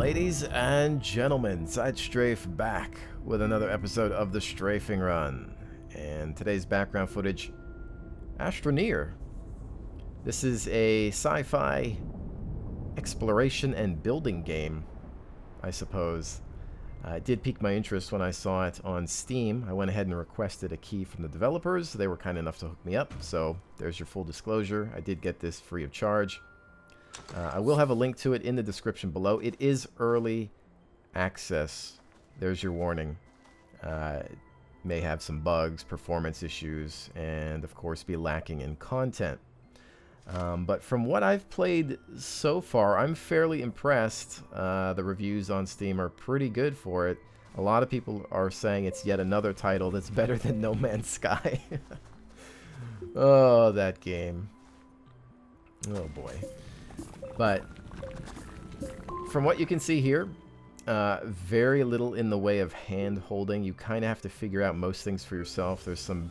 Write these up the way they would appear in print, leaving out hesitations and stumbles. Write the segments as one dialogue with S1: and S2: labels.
S1: Ladies and gentlemen, SideStrafe back with another episode of the Strafing Run. And today's background footage, Astroneer. This is a sci-fi exploration and building game, I suppose. It did pique my interest when I saw it on Steam. I went ahead and requested a key from the developers. They were kind enough to hook me up, so there's your full disclosure. I did get this free of charge. I will have a link to it in the description below. It is early access. There's your warning. It may have some bugs, performance issues, and of course be lacking in content. But from what I've played so far, I'm fairly impressed. The reviews on Steam are pretty good for it. A lot of people are saying it's yet another title that's better than No Man's Sky. Oh, that game. Oh boy. But from what you can see here, very little in the way of hand holding. You kind of have to figure out most things for yourself. There's some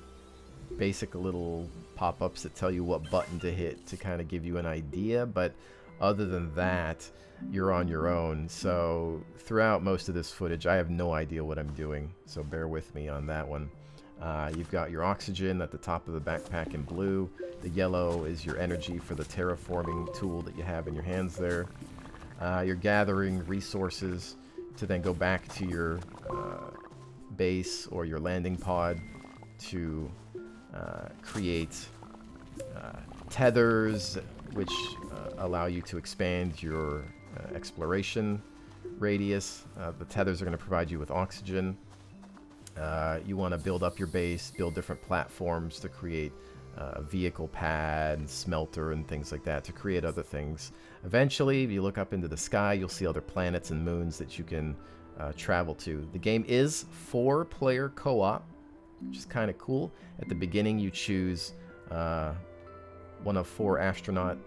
S1: basic little pop-ups that tell you what button to hit to kind of give you an idea, but other than that, you're on your own. So throughout most of this footage, I have no idea what I'm doing, so bear with me on that one. You've got your oxygen at the top of the backpack in blue. The yellow is your energy for the terraforming tool that you have in your hands there. You're gathering resources to then go back to your base or your landing pod to create tethers, which allow you to expand your exploration radius. The tethers are going to provide you with oxygen. You want to build up your base, build different platforms to create a vehicle pad, smelter, and things like that to create other things. Eventually, if you look up into the sky, you'll see other planets and moons that you can travel to. The game is 4-player co-op, which is kind of cool. At the beginning, you choose one of 4 astronaut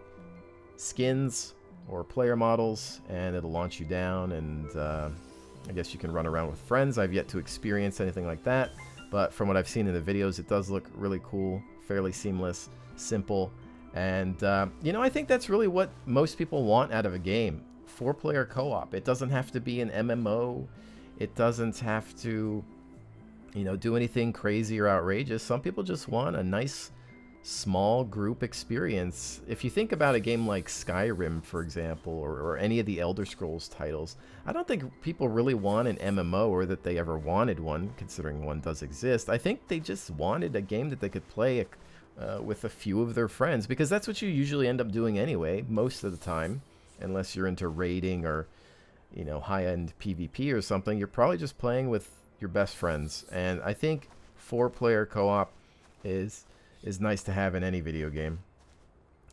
S1: skins or player models, and it'll launch you down, and I guess you can run around with friends. I've yet to experience anything like that, but from what I've seen in the videos, it does look really cool, fairly seamless, simple, and you know, I think that's really what most people want out of a game. 4-player co-op. It doesn't have to be an MMO. It doesn't have to, you know, do anything crazy or outrageous. Some people just want a nice small group experience. If you think about a game like Skyrim, for example, or any of the Elder Scrolls titles, I don't think people really want an MMO or that they ever wanted one, considering one does exist. I think they just wanted a game that they could play with a few of their friends, because that's what you usually end up doing anyway, most of the time, unless you're into raiding or, you know, high-end PvP or something. You're probably just playing with your best friends, and I think 4-player co-op is nice to have in any video game,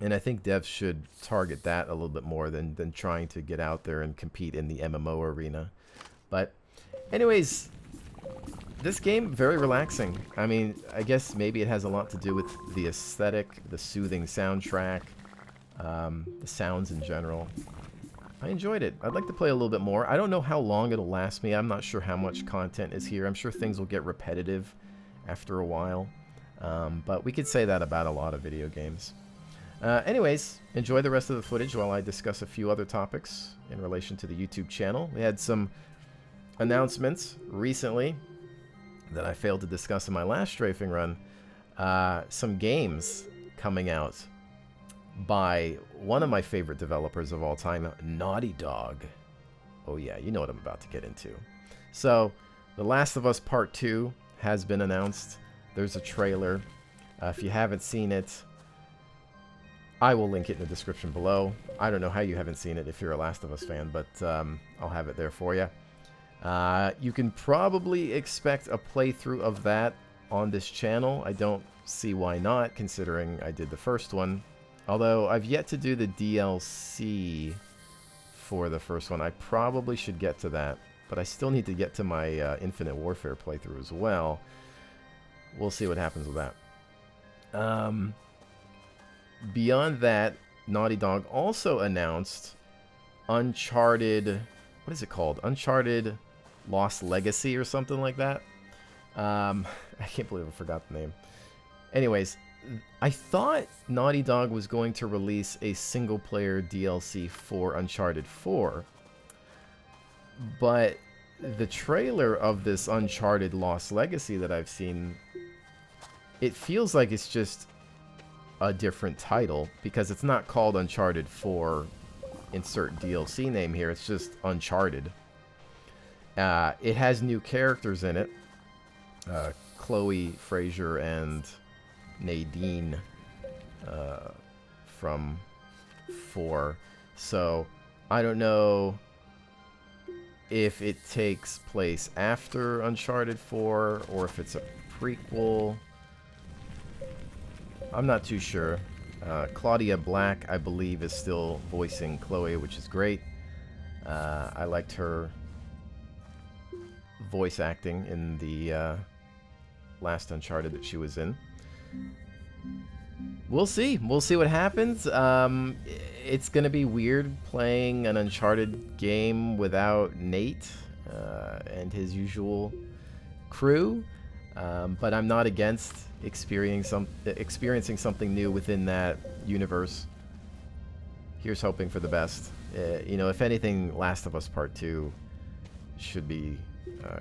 S1: and I think devs should target that a little bit more than trying to get out there and compete in the MMO arena. But anyways, this game, very relaxing. I mean, I guess maybe it has a lot to do with the aesthetic, the soothing soundtrack, the sounds in general. I enjoyed it. I'd like to play a little bit more. I don't know how long it'll last me. I'm not sure how much content is here. I'm sure things will get repetitive after a while. But we could say that about a lot of video games. Anyways, enjoy the rest of the footage while I discuss a few other topics in relation to the YouTube channel. We had some announcements recently that I failed to discuss in my last strafing run. Some games coming out by one of my favorite developers of all time, Naughty Dog. Oh yeah, you know what I'm about to get into. So, The Last of Us Part 2 has been announced. There's a trailer. If you haven't seen it, I will link it in the description below. I don't know how you haven't seen it if you're a Last of Us fan, but I'll have it there for you. You can probably expect a playthrough of that on this channel. I don't see why not, considering I did the first one. Although I've yet to do the DLC for the first one. I probably should get to that, but I still need to get to my Infinite Warfare playthrough as well. We'll see what happens with that. Beyond that, Naughty Dog also announced Uncharted... What is it called? Uncharted Lost Legacy or something like that. I can't believe I forgot the name. Anyways, I thought Naughty Dog was going to release a single-player DLC for Uncharted 4. But the trailer of this Uncharted Lost Legacy that I've seen, it feels like it's just a different title, because it's not called Uncharted 4 insert DLC name here. It's just Uncharted. It has new characters in it. Chloe, Fraser, and Nadine from 4. So I don't know if it takes place after Uncharted 4 or if it's a prequel. I'm not too sure. Claudia Black, I believe, is still voicing Chloe, which is great. I liked her voice acting in the last Uncharted that she was in. We'll see. We'll see what happens. It's going to be weird playing an Uncharted game without Nate and his usual crew. But I'm not against experiencing something new within that universe. Here's hoping for the best. You know, if anything, Last of Us Part 2 should be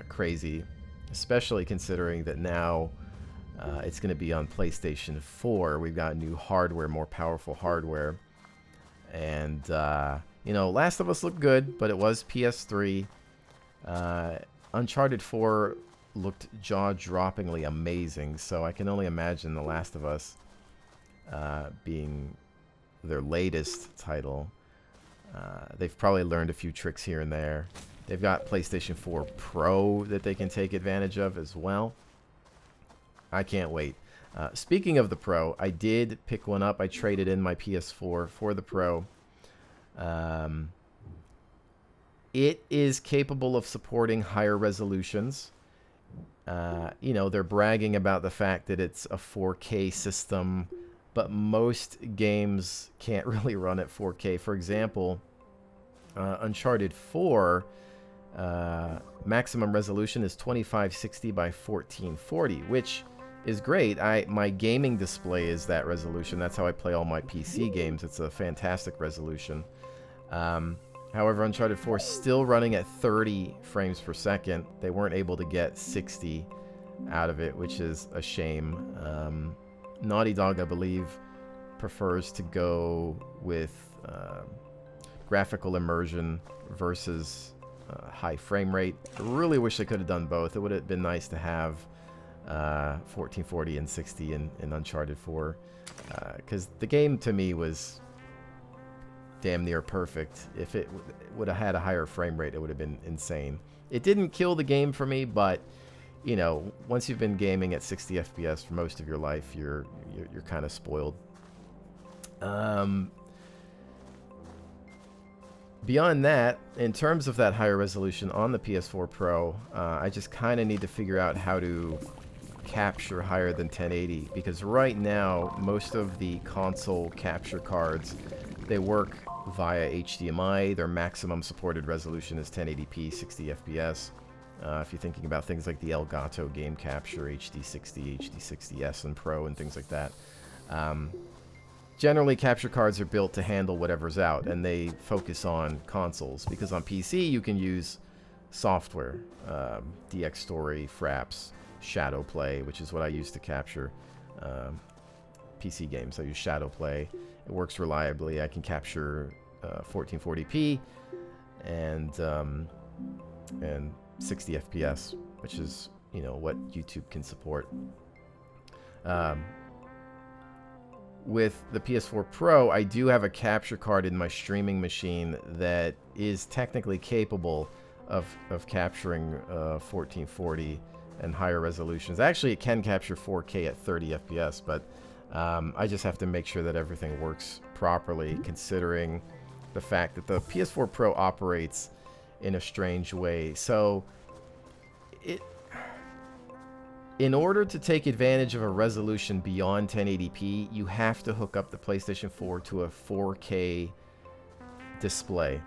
S1: crazy, especially considering that now it's going to be on PlayStation 4. We've got new hardware, more powerful hardware. And, you know, Last of Us looked good, but it was PS3. Uncharted 4 looked jaw-droppingly amazing, so I can only imagine The Last of Us being their latest title. They've probably learned a few tricks here and there. They've got PlayStation 4 Pro that they can take advantage of as well. I can't wait. Speaking of the Pro, I did pick one up. I traded in my PS4 for the Pro. It is capable of supporting higher resolutions. You know, they're bragging about the fact that it's a 4K system, but most games can't really run at 4K. For example, Uncharted 4 maximum resolution is 2560 by 1440, which is great. My gaming display is that resolution. That's how I play all my PC games. It's a fantastic resolution. However, Uncharted 4 is still running at 30 frames per second. They weren't able to get 60 out of it, which is a shame. Naughty Dog, I believe, prefers to go with graphical immersion versus high frame rate. I really wish they could have done both. It would have been nice to have 1440 and 60 in Uncharted 4, because the game to me was damn near perfect. If it would have had a higher frame rate, it would have been insane. It didn't kill the game for me, but you know, once you've been gaming at 60 FPS for most of your life, you're kind of spoiled. Beyond that, in terms of that higher resolution on the PS4 Pro, I just kind of need to figure out how to capture higher than 1080, because right now most of the console capture cards, they work via HDMI. Their maximum supported resolution is 1080p 60 FPS. If you're thinking about things like the Elgato Game Capture HD60, HD60S and Pro and things like that, generally capture cards are built to handle whatever's out, and they focus on consoles, because on PC you can use software, DX Story, Fraps, Shadow Play, which is what I use to capture PC games. I use Shadow Play. It works reliably. I can capture 1440p and 60 FPS, which is, you know, what YouTube can support. With the PS4 Pro, I do have a capture card in my streaming machine that is technically capable of capturing 1440 and higher resolutions. Actually, it can capture 4K at 30 FPS, but I just have to make sure that everything works properly, considering the fact that the PS4 Pro operates in a strange way. So in order to take advantage of a resolution beyond 1080p, you have to hook up the PlayStation 4 to a 4K display.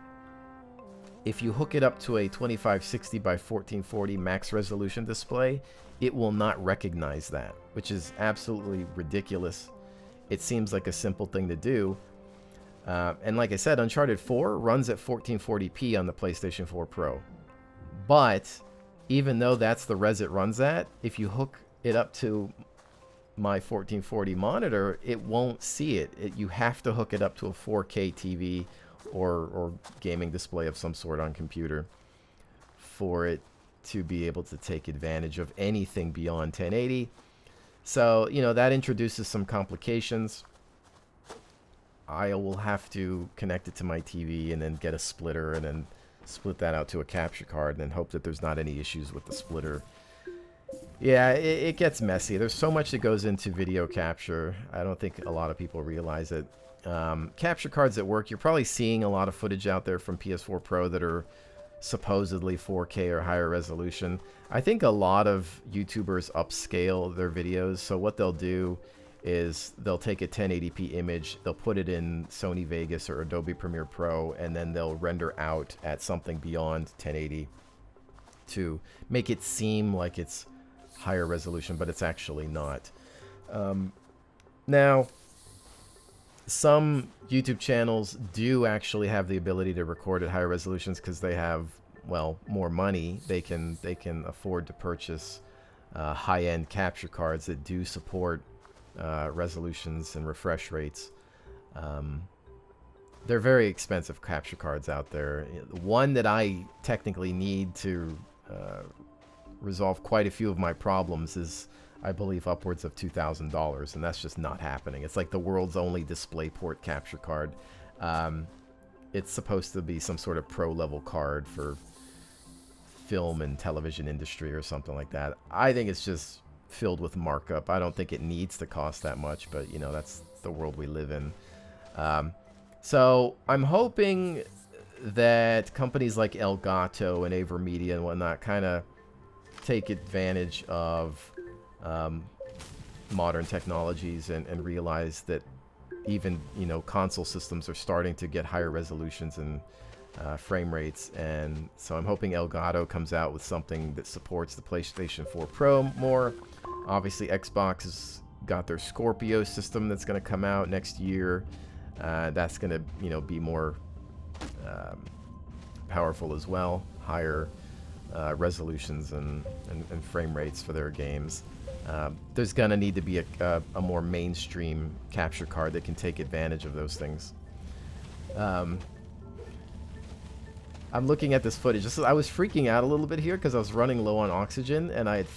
S1: If you hook it up to a 2560 by 1440 max resolution display, it will not recognize that, which is absolutely ridiculous. It seems like a simple thing to do. And like I said, Uncharted 4 runs at 1440p on the PlayStation 4 Pro. But even though that's the res it runs at, if you hook it up to my 1440 monitor, it won't see it. You have to hook it up to a 4K TV or gaming display of some sort on computer for it to be able to take advantage of anything beyond 1080. So, you know, that introduces some complications. I will have to connect it to my TV and then get a splitter and then split that out to a capture card and then hope that there's not any issues with the splitter. Yeah, it gets messy. There's so much that goes into video capture. I don't think a lot of people realize it. Capture cards that work, you're probably seeing a lot of footage out there from PS4 Pro that are supposedly 4K or higher resolution. I think a lot of YouTubers upscale their videos. So what they'll do is they'll take a 1080p image, they'll put it in Sony Vegas or Adobe Premiere Pro, and then they'll render out at something beyond 1080 to make it seem like it's higher resolution, but it's actually not. Now, some YouTube channels do actually have the ability to record at higher resolutions because they have, well, more money. They can afford to purchase high-end capture cards that do support resolutions and refresh rates. They're very expensive capture cards out there. One that I technically need to resolve quite a few of my problems is, I believe, upwards of $2,000, and that's just not happening. It's like the world's only DisplayPort capture card. It's supposed to be some sort of pro-level card for film and television industry or something like that. I think it's just filled with markup. I don't think it needs to cost that much, but you know, that's the world we live in. So I'm hoping that companies like Elgato and AverMedia and whatnot kind of take advantage of modern technologies and realize that even, you know, console systems are starting to get higher resolutions and frame rates. And so I'm hoping Elgato comes out with something that supports the PlayStation 4 Pro more. Obviously, Xbox has got their Scorpio system that's going to come out next year. That's going to, you know, be more powerful as well, higher resolutions and frame rates for their games. There's going to need to be a more mainstream capture card that can take advantage of those things. I'm looking at this footage. I was freaking out a little bit here because I was running low on oxygen and I had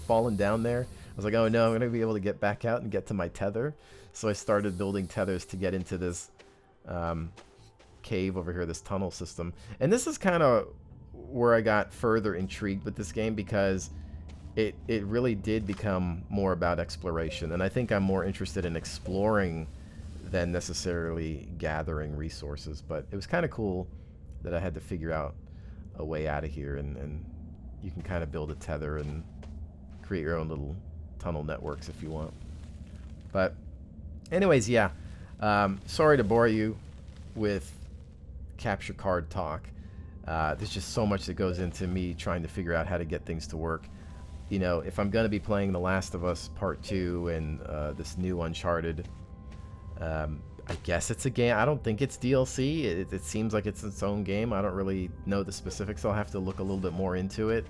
S1: fallen down there. I was like, oh no, I'm going to be able to get back out and get to my tether. So I started building tethers to get into this cave over here, this tunnel system. And this is kind of where I got further intrigued with this game because it really did become more about exploration. And I think I'm more interested in exploring than necessarily gathering resources. But it was kind of cool that I had to figure out a way out of here, and you can kind of build a tether and create your own little tunnel networks if you want. But anyways, yeah, sorry to bore you with capture card talk. There's just so much that goes into me trying to figure out how to get things to work. You know, if I'm going to be playing The Last of Us Part 2 and this new Uncharted, I guess it's a game. I don't think it's DLC. It seems like it's its own game. I don't really know the specifics. I'll have to look a little bit more into it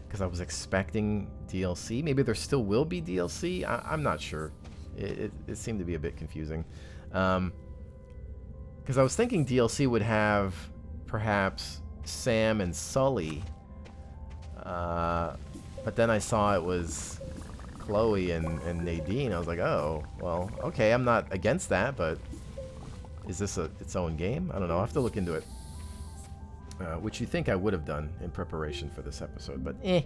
S1: because I was expecting DLC. Maybe there still will be DLC. I'm not sure. It seemed to be a bit confusing. Because I was thinking DLC would have perhaps Sam and Sully. But then I saw it was Chloe and Nadine. I was like, oh, well, okay, I'm not against that, but is this its own game? I don't know. I'll have to look into it. Which you think I would have done in preparation for this episode, but eh.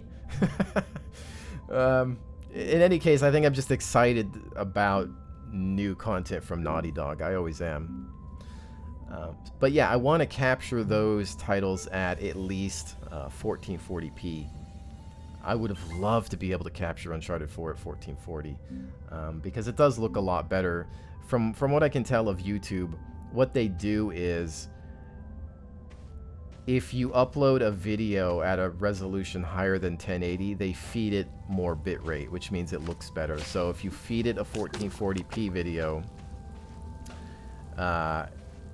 S1: In any case, I think I'm just excited about new content from Naughty Dog. I always am. But yeah, I want to capture those titles at least 1440p. I would have loved to be able to capture Uncharted 4 at 1440 because it does look a lot better. From what I can tell of YouTube, what they do is if you upload a video at a resolution higher than 1080, they feed it more bitrate, which means it looks better. So if you feed it a 1440p video,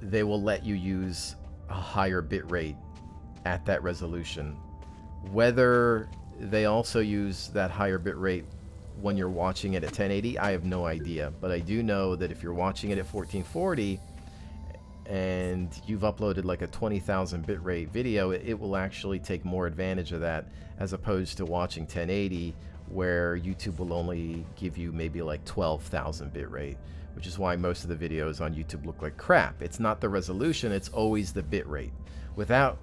S1: they will let you use a higher bitrate at that resolution. Whether they also use that higher bit rate when you're watching it at 1080, I have no idea. But I do know that if you're watching it at 1440 and you've uploaded like a 20,000 bitrate video, it will actually take more advantage of that as opposed to watching 1080, where YouTube will only give you maybe like 12,000 bitrate, which is why most of the videos on YouTube look like crap. It's not the resolution, it's always the bitrate. Without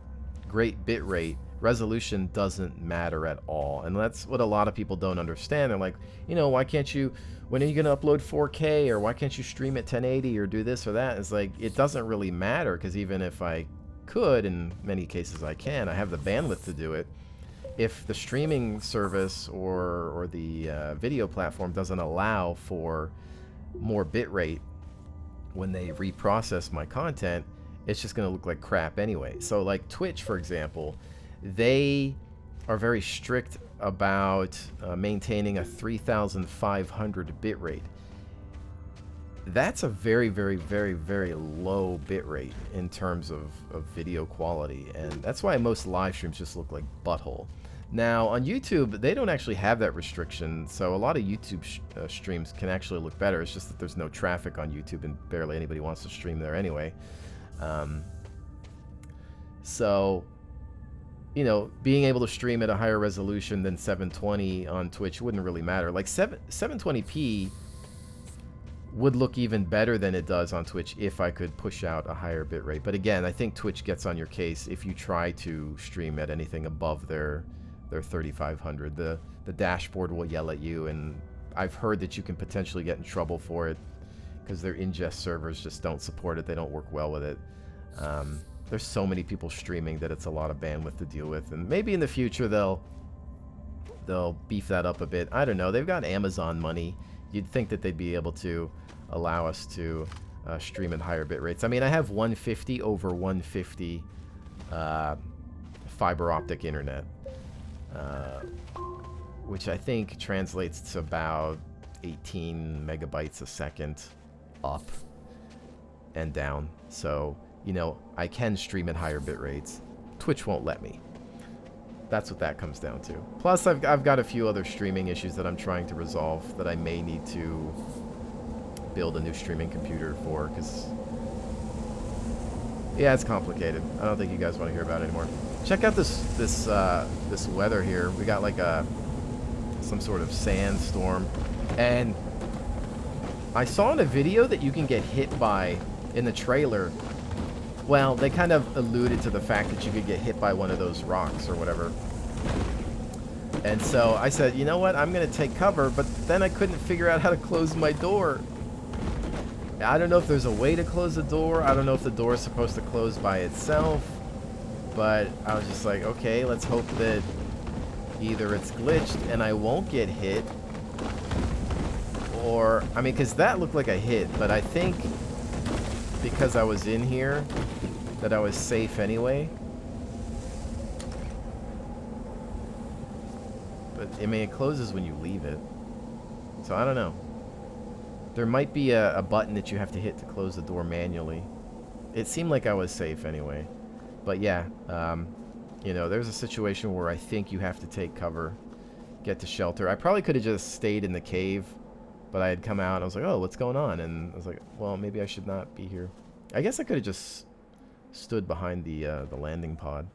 S1: great bitrate, resolution doesn't matter at all. And that's what a lot of people don't understand. They're like, you know, why can't you, when are you going to upload 4K, or why can't you stream at 1080 or do this or that? It's like, it doesn't really matter, because even if I could, in many cases I can, I have the bandwidth to do it. If the streaming service or the video platform doesn't allow for more bitrate when they reprocess my content, it's just going to look like crap anyway. So like Twitch, for example, they are very strict about maintaining a 3,500 bitrate. That's a very, very, very, very low bitrate in terms of video quality, and that's why most live streams just look like butthole. Now on YouTube, they don't actually have that restriction, so a lot of YouTube streams can actually look better. It's just that there's no traffic on YouTube and barely anybody wants to stream there anyway. So, you know, being able to stream at a higher resolution than 720 on Twitch wouldn't really matter. Like 720p would look even better than it does on Twitch if I could push out a higher bitrate. But again, I think Twitch gets on your case if you try to stream at anything above their 3500. The dashboard will yell at you, and I've heard that you can potentially get in trouble for it because their ingest servers just don't support it. They don't work well with it. There's so many people streaming that it's a lot of bandwidth to deal with, and maybe in the future they'll beef that up a bit. I don't know. They've got Amazon money. You'd think that they'd be able to allow us to stream at higher bit rates. I mean, I have 150 over 150 fiber optic internet, which I think translates to about 18 megabytes a second up and down. So, you know, I can stream at higher bit rates. Twitch won't let me. That's what that comes down to. Plus, I've got a few other streaming issues that I'm trying to resolve that I may need to build a new streaming computer for, because, yeah, it's complicated. I don't think you guys want to hear about it anymore. Check out this weather here. We got like some sort of sandstorm, and I saw in a video that you can get hit by, in the trailer, well, they kind of alluded to the fact that you could get hit by one of those rocks or whatever. And so I said, you know what, I'm going to take cover, but then I couldn't figure out how to close my door. I don't know if there's a way to close the door. I don't know if the door is supposed to close by itself. But I was just like, okay, let's hope that either it's glitched and I won't get hit, or, I mean, because that looked like a hit, but I think because I was in here that I was safe anyway. But, I mean, it closes when you leave it. So, I don't know. There might be a button that you have to hit to close the door manually. It seemed like I was safe anyway. But yeah, you know, there's a situation where I think you have to take cover, get to shelter. I probably could have just stayed in the cave, but I had come out and I was like, oh, what's going on? And I was like, well, maybe I should not be here. I guess I could have just stood behind the landing pod.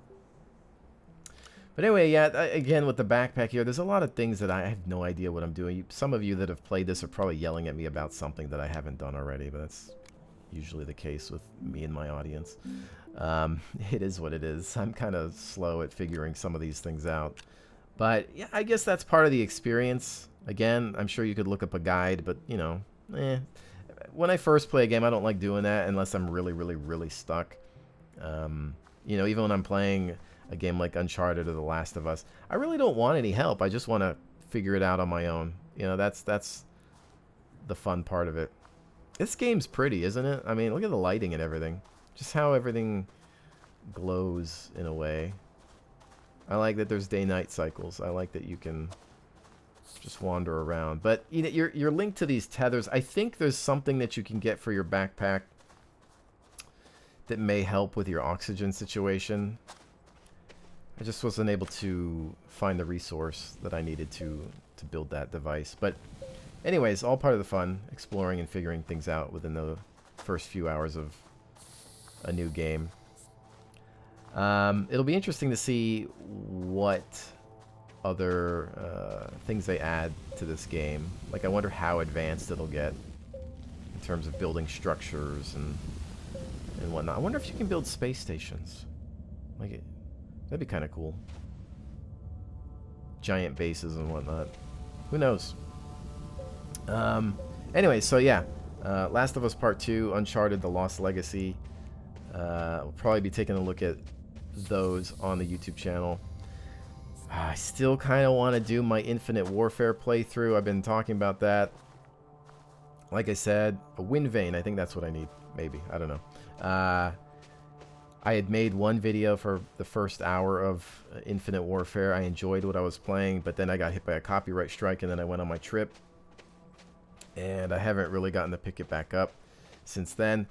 S1: But anyway, yeah, again, with the backpack here, there's a lot of things that I have no idea what I'm doing. Some of you that have played this are probably yelling at me about something that I haven't done already, but that's usually the case with me and my audience. It is what it is. I'm kind of slow at figuring some of these things out. But yeah, I guess that's part of the experience. Again, I'm sure you could look up a guide, but, you know, when I first play a game, I don't like doing that unless I'm really, really, really stuck. You know, even when I'm playing a game like Uncharted or The Last of Us, I really don't want any help. I just want to figure it out on my own. You know, that's the fun part of it. This game's pretty, isn't it? I mean, look at the lighting and everything. Just how everything glows in a way. I like that there's day-night cycles. I like that you can just wander around. But you know, you're linked to these tethers. I think there's something that you can get for your backpack that may help with your oxygen situation. I just wasn't able to find the resource that I needed to build that device. But anyways, all part of the fun, exploring and figuring things out within the first few hours of a new game. It'll be interesting to see what other things they add to this game. Like, I wonder how advanced it'll get in terms of building structures and whatnot. I wonder if you can build space stations. Like, that'd be kind of cool. Giant bases and whatnot. Who knows? Anyway, so yeah. Last of Us Part 2, Uncharted, The Lost Legacy. We'll probably be taking a look at those on the YouTube channel. I still kind of want to do my Infinite Warfare playthrough. I've been talking about that. Like I said, a wind vane. I think that's what I need. Maybe. I don't know. I had made one video for the first hour of Infinite Warfare. I enjoyed what I was playing, but then I got hit by a copyright strike, and then I went on my trip. And I haven't really gotten to pick it back up since then.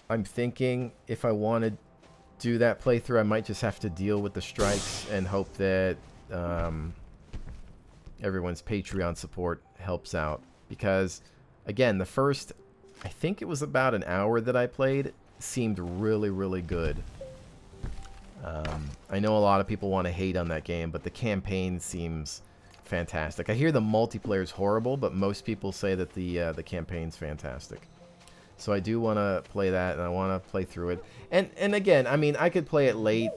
S1: I'm thinking if I want to do that playthrough, I might just have to deal with the strikes and hope that everyone's Patreon support helps out. Because, again, the first, I think it was about an hour that I played, seemed really, really good. I know a lot of people want to hate on that game, but the campaign seems fantastic. I hear the multiplayer is horrible, but most people say that the campaign's fantastic. So I do want to play that, and I want to play through it. And again, I mean, I could play it late.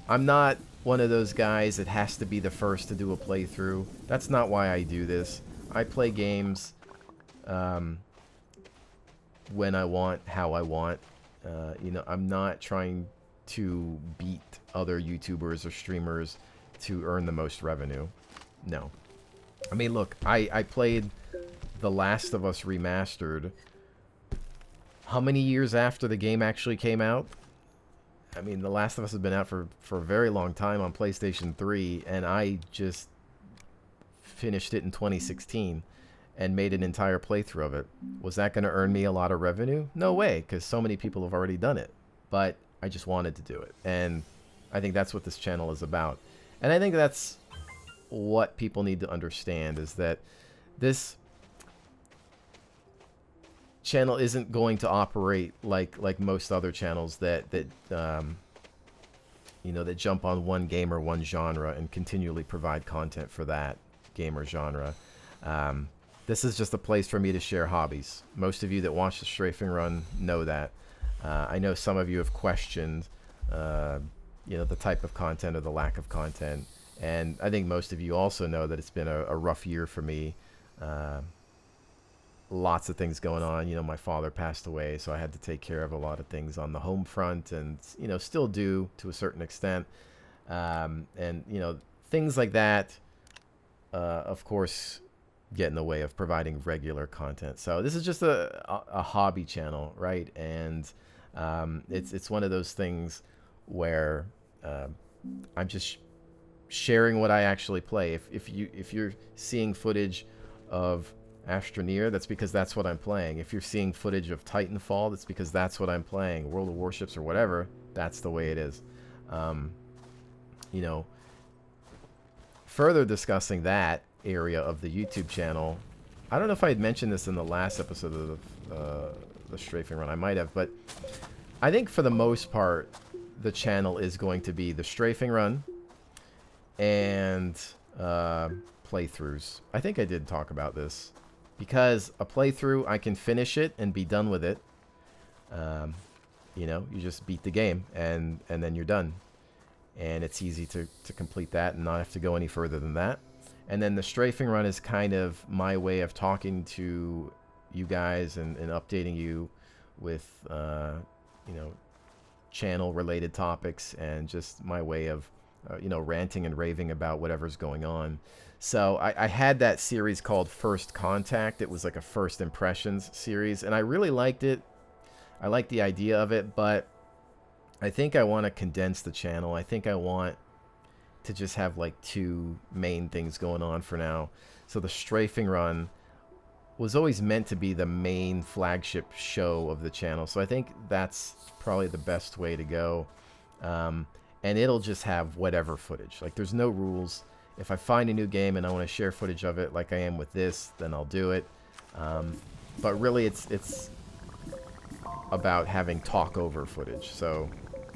S1: I'm not one of those guys that has to be the first to do a playthrough. That's not why I do this. I play games when I want, how I want. You know, I'm not trying to beat other YouTubers or streamers to earn the most revenue. No. I mean, look, I played The Last of Us Remastered. How many years after the game actually came out? I mean, The Last of Us has been out for a very long time on PlayStation 3, and I just finished it in 2016 and made an entire playthrough of it. Was that going to earn me a lot of revenue? No way, because so many people have already done it. But I just wanted to do it, and I think that's what this channel is about. And I think that's what people need to understand, is that this channel isn't going to operate like most other channels that you know, that jump on one game or one genre and continually provide content for that game or genre. This is just a place for me to share hobbies. Most of you that watch the Strafing Run know that. I know some of you have questioned you know, the type of content or the lack of content, and I think most of you also know that it's been a rough year for me. Lots of things going on. You know, my father passed away, so I had to take care of a lot of things on the home front, and, you know, still do to a certain extent. And, you know, things like that, of course, get in the way of providing regular content. So this is just a hobby channel, right? And it's one of those things where I'm just sharing what I actually play. If you're seeing footage of Astroneer, that's because that's what I'm playing. If you're seeing footage of Titanfall, that's because that's what I'm playing. World of Warships or whatever, that's the way it is. You know, further discussing that area of the YouTube channel, I don't know if I had mentioned this in the last episode of the Strafing Run. I might have, but I think for the most part, the channel is going to be the Strafing Run and playthroughs. I think I did talk about this. Because a playthrough, I can finish it and be done with it. You know, you just beat the game and then you're done. And it's easy to complete that and not have to go any further than that. And then the Strafing Run is kind of my way of talking to you guys and updating you with, you know, channel-related topics, and just my way of, you know, ranting and raving about whatever's going on. So I had that series called First Contact. It was like a First Impressions series, and I really liked it. I liked the idea of it, but I think I want to condense the channel. I think I want to just have like two main things going on for now. So the Strafing Run was always meant to be the main flagship show of the channel. So I think that's probably the best way to go. and it'll just have whatever footage. Like, there's no rules. If I find a new game and I want to share footage of it like I am with this, then I'll do it. But really, it's about having talk over footage. So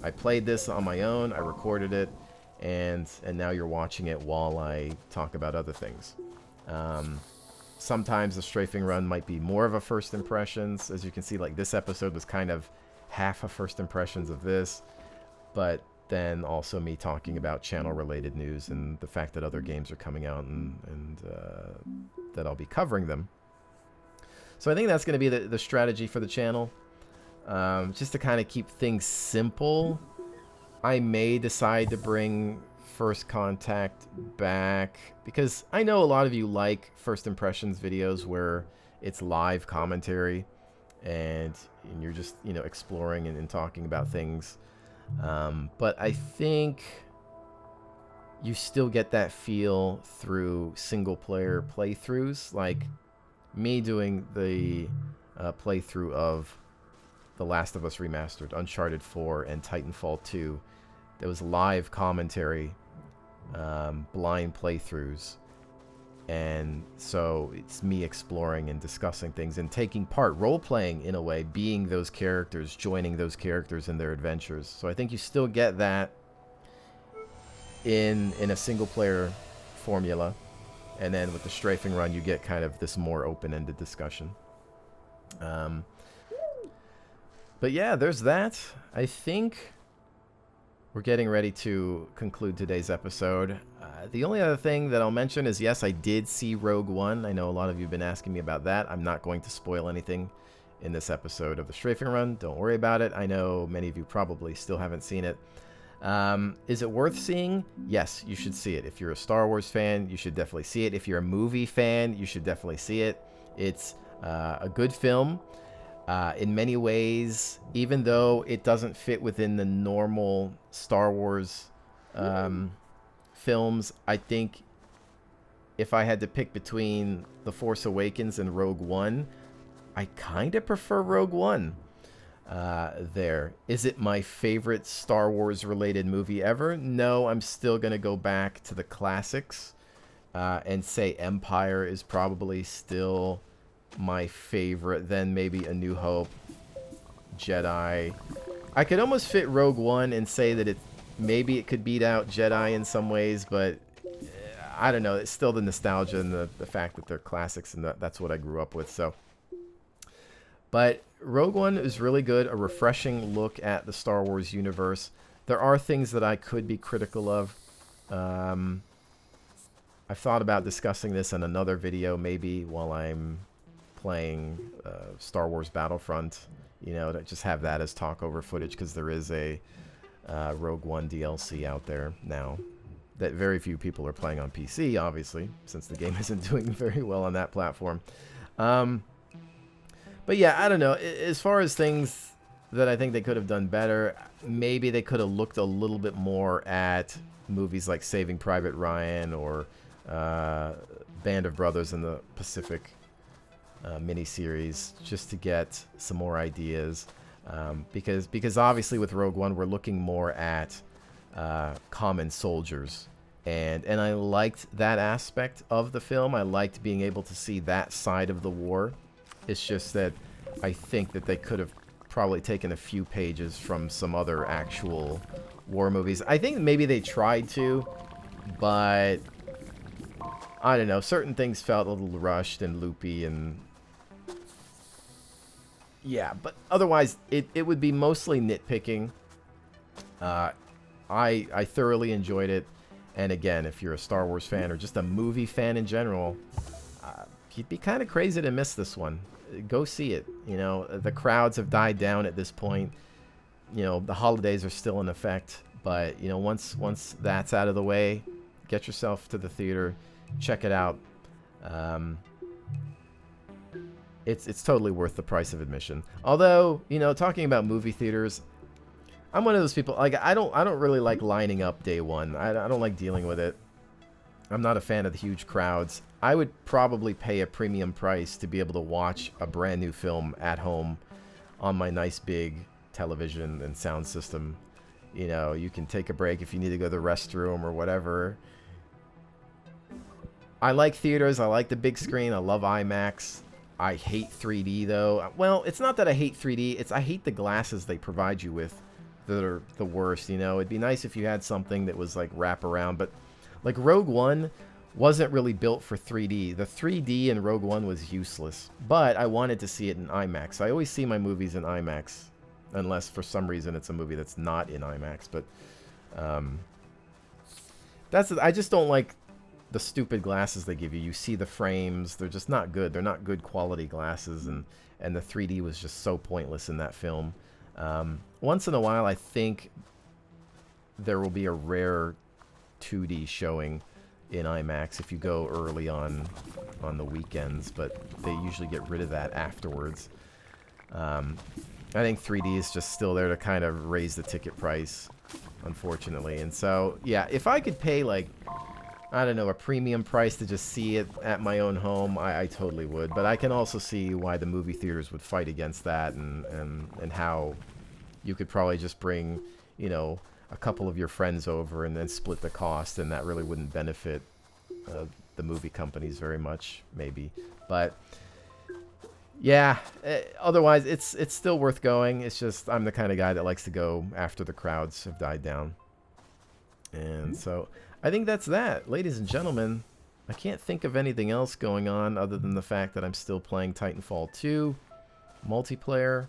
S1: I played this on my own, I recorded it, and now you're watching it while I talk about other things. Sometimes the strafing run might be more of a first impressions. As you can see, like, this episode was kind of half a first impressions of this, but then also me talking about channel related news and the fact that other games are coming out and that I'll be covering them. So I think that's going to be the strategy for the channel. Just to kind of keep things simple. I may decide to bring First Contact back, because I know a lot of you like first impressions videos where it's live commentary and you're just, you know, exploring and talking about things. But I think you still get that feel through single player playthroughs, like me doing the playthrough of The Last of Us Remastered, Uncharted 4, and Titanfall 2. There was live commentary, blind playthroughs, and so it's me exploring and discussing things and taking part, role-playing in a way, being those characters, joining those characters in their adventures. So I think you still get that in a single-player formula, and then with the strafing run, you get kind of this more open-ended discussion. But yeah, there's that. I think we're getting ready to conclude today's episode. The only other thing that I'll mention is, yes, I did see Rogue One. I know a lot of you have been asking me about that. I'm not going to spoil anything in this episode of the Strafing Run. Don't worry about it. I know many of you probably still haven't seen it. Is it worth seeing? Yes, you should see it. If you're a Star Wars fan, you should definitely see it. If you're a movie fan, you should definitely see it. It's a good film. In many ways, even though it doesn't fit within the normal Star Wars films, I think if I had to pick between The Force Awakens and Rogue One, I kind of prefer Rogue One there. Is it my favorite Star Wars related movie ever? No, I'm still going to go back to the classics and say Empire is probably still my favorite, then maybe A New Hope, Jedi. I could almost fit Rogue One and say that maybe it could beat out Jedi in some ways, but I don't know. It's still the nostalgia and the fact that they're classics, and that's what I grew up with. So, but Rogue One is really good, a refreshing look at the Star Wars universe. There are things that I could be critical of. I've thought about discussing this in another video, maybe while I'm playing Star Wars Battlefront, you know, to just have that as talk over footage, because there is a Rogue One DLC out there now that very few people are playing on PC, obviously, since the game isn't doing very well on that platform. But yeah, I don't know. As far as things that I think they could have done better, maybe they could have looked a little bit more at movies like Saving Private Ryan or Band of Brothers in the Pacific miniseries, just to get some more ideas, because obviously with Rogue One we're looking more at common soldiers, and I liked that aspect of the film. I liked being able to see that side of the war. It's just that I think that they could have probably taken a few pages from some other actual war movies. I think maybe they tried to, but I don't know, certain things felt a little rushed and loopy, and yeah, but otherwise it would be mostly nitpicking. I thoroughly enjoyed it, and again, if you're a Star Wars fan or just a movie fan in general, you'd be kind of crazy to miss this one. Go see it. You know, the crowds have died down at this point. You know, the holidays are still in effect, but you know, once that's out of the way, get yourself to the theater, check it out. It's totally worth the price of admission. Although, you know, talking about movie theaters, I'm one of those people, like, I don't really like lining up day one. I don't like dealing with it. I'm not a fan of the huge crowds. I would probably pay a premium price to be able to watch a brand new film at home on my nice big television and sound system, You know, you can take a break if you need to go to the restroom or whatever. I like theaters. I like the big screen. I love IMAX. I hate 3D, though. Well, it's not that I hate 3D. It's I hate the glasses they provide you with that are the worst, you know? It'd be nice if you had something that was, like, wrap around. But, like, Rogue One wasn't really built for 3D. The 3D in Rogue One was useless. But I wanted to see it in IMAX. I always see my movies in IMAX. Unless, for some reason, it's a movie that's not in IMAX. But, I just don't like the stupid glasses they give you. You see the frames. They're just not good. They're not good quality glasses. And the 3D was just so pointless in that film. Once in a while, I think there will be a rare 2D showing in IMAX if you go early on the weekends, but they usually get rid of that afterwards. I think 3D is just still there to kind of raise the ticket price, unfortunately. And so, yeah, if I could pay, like, I don't know, a premium price to just see it at my own home, I totally would. But I can also see why the movie theaters would fight against that, and how you could probably just bring, you know, a couple of your friends over and then split the cost, and that really wouldn't benefit the movie companies very much, maybe. But yeah, otherwise it's still worth going. It's just I'm the kind of guy that likes to go after the crowds have died down. And so I think that's that, ladies and gentlemen. I can't think of anything else going on other than the fact that I'm still playing Titanfall 2 multiplayer.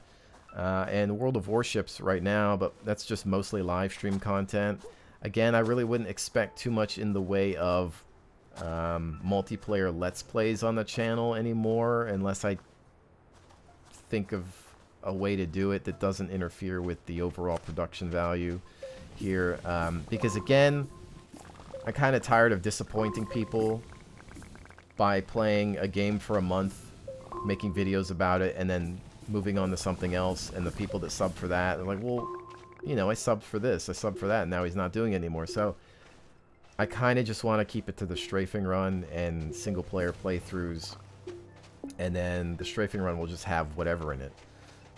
S1: And World of Warships right now, but that's just mostly live stream content. Again, I really wouldn't expect too much in the way of multiplayer Let's Plays on the channel anymore, unless I think of a way to do it that doesn't interfere with the overall production value here. Because again, I'm kind of tired of disappointing people by playing a game for a month, making videos about it, and then moving on to something else, and the people that sub for that are like, well, you know, I subbed for this, I subbed for that, and now he's not doing it anymore. So I kind of just want to keep it to the strafing run and single player playthroughs, and then the strafing run will just have whatever in it.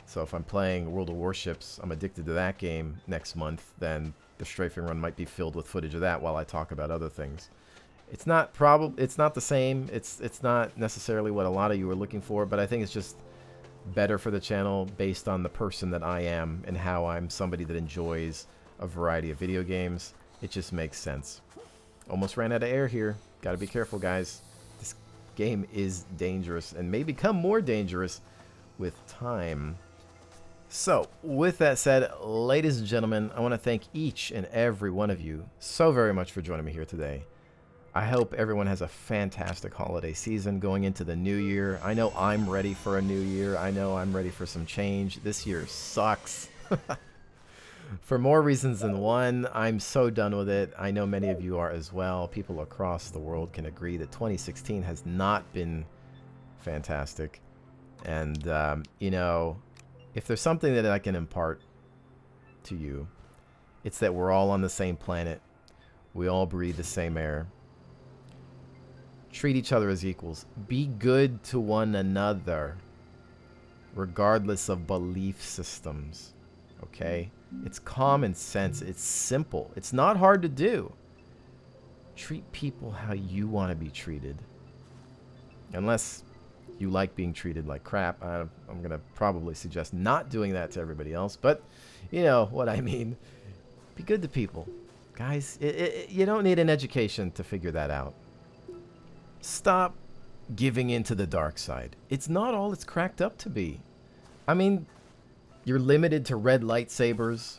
S1: So if I'm playing World of Warships, I'm addicted to that game next month, then the strafing run might be filled with footage of that while I talk about other things. It's not the same. It's not necessarily what a lot of you are looking for, but I think it's just better for the channel based on the person that I am and how I'm somebody that enjoys a variety of video games. It just makes sense. Almost ran out of air here. Gotta be careful, guys. This game is dangerous and may become more dangerous with time. So, with that said, ladies and gentlemen, I want to thank each and every one of you so very much for joining me here today. I hope everyone has a fantastic holiday season going into the new year. I know I'm ready for a new year. I know I'm ready for some change. This year sucks. For more reasons than one, I'm so done with it. I know many of you are as well. People across the world can agree that 2016 has not been fantastic. And, you know, if there's something that I can impart to you, it's that we're all on the same planet. We all breathe the same air. Treat each other as equals. Be good to one another, regardless of belief systems. Okay? It's common sense. It's simple. It's not hard to do. Treat people how you want to be treated. Unless you like being treated like crap. I'm going to probably suggest not doing that to everybody else. But you know what I mean. Be good to people. Guys, you don't need an education to figure that out. Stop giving in to the dark side. It's not all it's cracked up to be. I mean, you're limited to red lightsabers.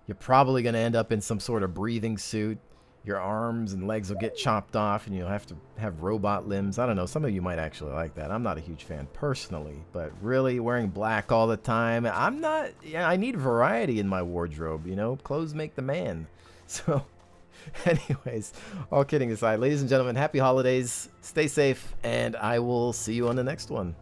S1: You're probably going to end up in some sort of breathing suit. Your arms and legs will get chopped off and you'll have to have robot limbs. I don't know. Some of you might actually like that. I'm not a huge fan personally, but really wearing black all the time, I'm not. Yeah, I need variety in my wardrobe, you know. Clothes make the man. So anyways, all kidding aside, ladies and gentlemen, happy holidays, stay safe, and I will see you on the next one.